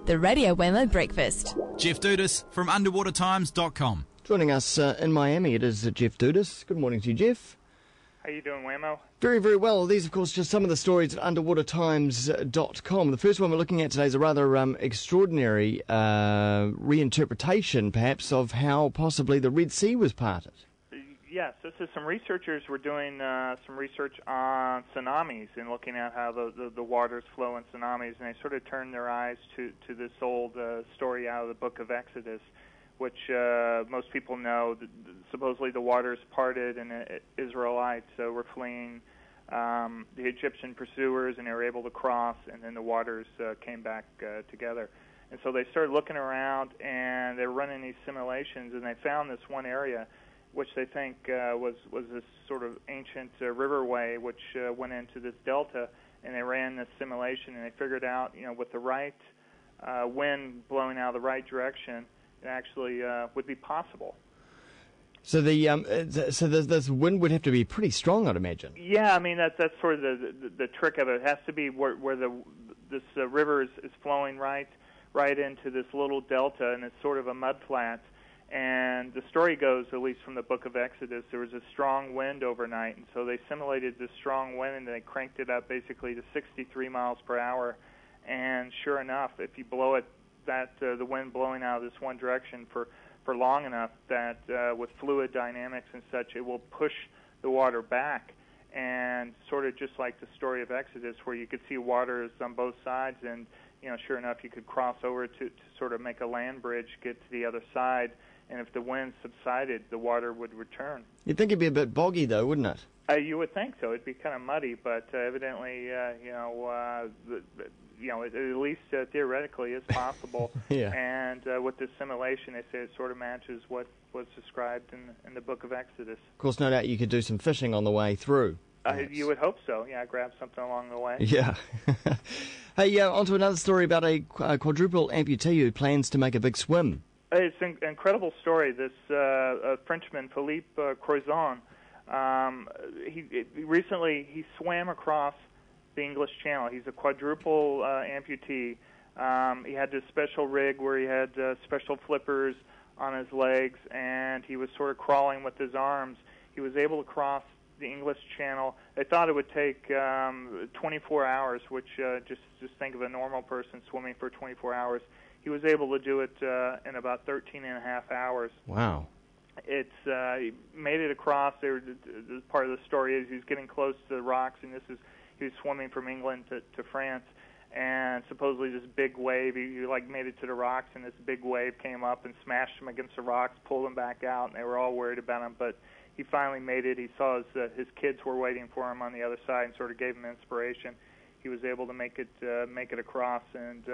The Radio Wammo Breakfast. Jeff Dudas from underwatertimes.com. Joining us in Miami, it is Jeff Dudas. Good morning to you, Jeff. How you doing, Wammo? Very, very well. These, of course, just some of the stories at underwatertimes.com. The first one we're looking at today is a rather extraordinary reinterpretation, perhaps, of how possibly the Red Sea was parted. Yes, this is some researchers were doing some research on tsunamis and looking at how the waters flow in tsunamis, and they sort of turned their eyes to this old story out of the book of Exodus, which most people know. Supposedly the waters parted and the Israelites were fleeing the Egyptian pursuers, and they were able to cross, and then the waters came back together. And so they started looking around, and they were running these simulations, and they found this one area which they think was this sort of ancient riverway which went into this delta, and they ran this simulation, and they figured out, with the right wind blowing out of the right direction, it actually would be possible. So this wind would have to be pretty strong, I'd imagine. Yeah, I mean that's sort of the trick of it. It has to be where this river is flowing right into this little delta, and it's sort of a mud flat. And the story goes, at least from the book of Exodus, there was a strong wind overnight, and so they simulated this strong wind, and they cranked it up basically to 63 miles per hour. And sure enough, if you blow it, the wind blowing out of this one direction for long enough, that with fluid dynamics and such, it will push the water back. And sort of just like the story of Exodus, where you could see waters on both sides, and sure enough, you could cross over to sort of make a land bridge, get to the other side. And if the wind subsided, the water would return. You'd think it'd be a bit boggy, though, wouldn't it? You would think so. It'd be kind of muddy, but evidently, at least theoretically, is possible. Yeah. And with this simulation, they say it sort of matches what was described in the book of Exodus. Of course, no doubt you could do some fishing on the way through. You would hope so. Yeah, grab something along the way. Yeah. Hey, on to another story about a quadruple amputee who plans to make a big swim. It's an incredible story. This Frenchman, Philippe Croizon, he swam across the English Channel. He's a quadruple amputee. He had this special rig where he had special flippers on his legs, and he was sort of crawling with his arms. He was able to cross the English Channel. They thought it would take 24 hours, which just think of a normal person swimming for 24 hours. He was able to do it in about 13 and a half hours. Wow. He made it across. Part of the story is he's getting close to the rocks, and he was swimming from England to France, and supposedly this big wave, he made it to the rocks, and this big wave came up and smashed him against the rocks, pulled him back out, and they were all worried about him, but he finally made it. He saw his kids were waiting for him on the other side, and sort of gave him inspiration. He was able to make it across, and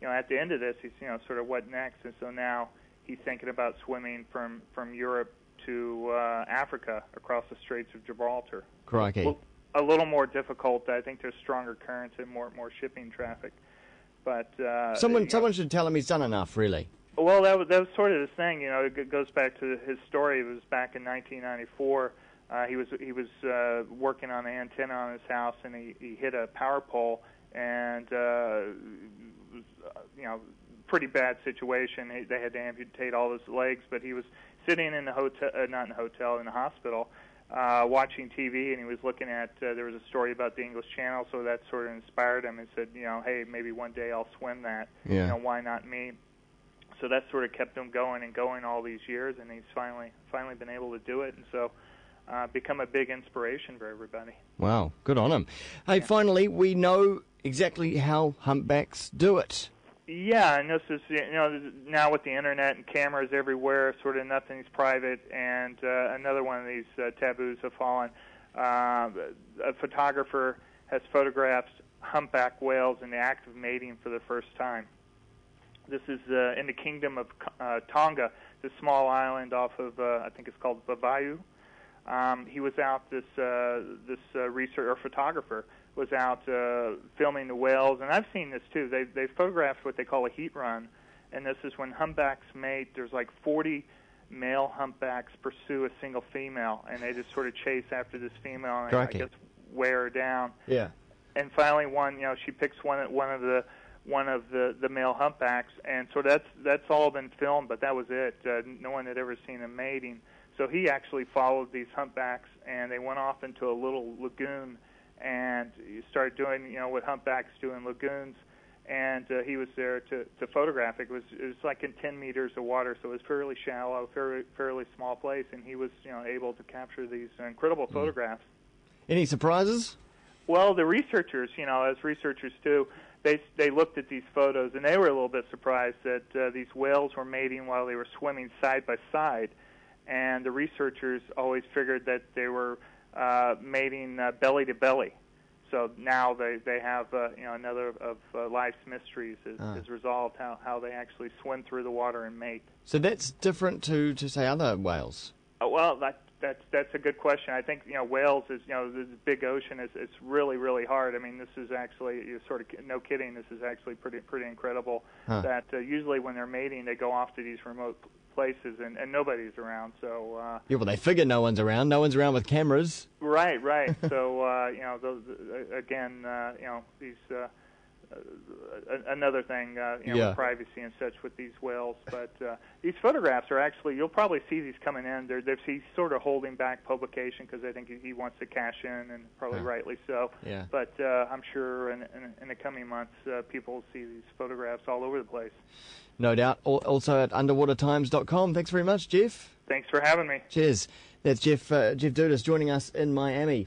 at the end of this, he's sort of what next, and so now he's thinking about swimming from Europe to Africa across the Straits of Gibraltar. Crikey. A little more difficult. I think there's stronger currents and more shipping traffic. But someone should tell him he's done enough, really. Well, that was sort of the thing. It goes back to his story. It was back in 1994. He was working on an antenna on his house, and he hit a power pole, and pretty bad situation. They had to amputate all his legs, but he was sitting in the hotel, not in the hotel, in the hospital, watching TV, and he was looking at, there was a story about the English Channel, so that sort of inspired him and said, hey, maybe one day I'll swim that. Yeah. Why not me? So that sort of kept him going and going all these years, and he's finally been able to do it, and so become a big inspiration for everybody. Wow, good on him. Hey, Finally, we know exactly how humpbacks do it. Yeah, and this is, now with the internet and cameras everywhere, sort of nothing's private, and another one of these taboos have fallen. A photographer has photographed humpback whales in the act of mating for the first time. This is in the kingdom of Tonga, this small island off of, I think it's called Vavayu. He was out, this researcher or photographer was out filming the whales, and I've seen this too. They photographed what they call a heat run, and this is when humpbacks mate. There's like 40 male humpbacks pursue a single female, and they just sort of chase after this female and I guess wear her down. Yeah. And finally, one, she picks one of the one of the male humpbacks, and so that's all been filmed, but that was it. No one had ever seen them mating. So he actually followed these humpbacks, and they went off into a little lagoon, and he started doing, what humpbacks do in lagoons, and he was there to photograph it. It was like in 10 meters of water, so it was fairly shallow, fairly small place, and he was able to capture these incredible photographs. Any surprises? Well, the researchers, as researchers do, they looked at these photos, and they were a little bit surprised that these whales were mating while they were swimming side by side. And the researchers always figured that they were mating belly to belly. So now they have another of life's mysteries is resolved, how they actually swim through the water and mate. So that's different to say other whales. Well, that's a good question. I think whales is the big ocean is it's really hard. I mean, this is actually no kidding. This is actually pretty incredible. That usually when they're mating, they go off to these remote places and nobody's around. So well, they figure no one's around. No one's around with cameras. Right. So those, again, these. Another thing, with privacy and such with these whales. But these photographs are actually, you'll probably see these coming in. He's sort of holding back publication because I think he wants to cash in, and probably rightly so. Yeah. But I'm sure in the coming months, people will see these photographs all over the place. No doubt. Also at underwatertimes.com. Thanks very much, Jeff. Thanks for having me. Cheers. That's Jeff Dudas joining us in Miami.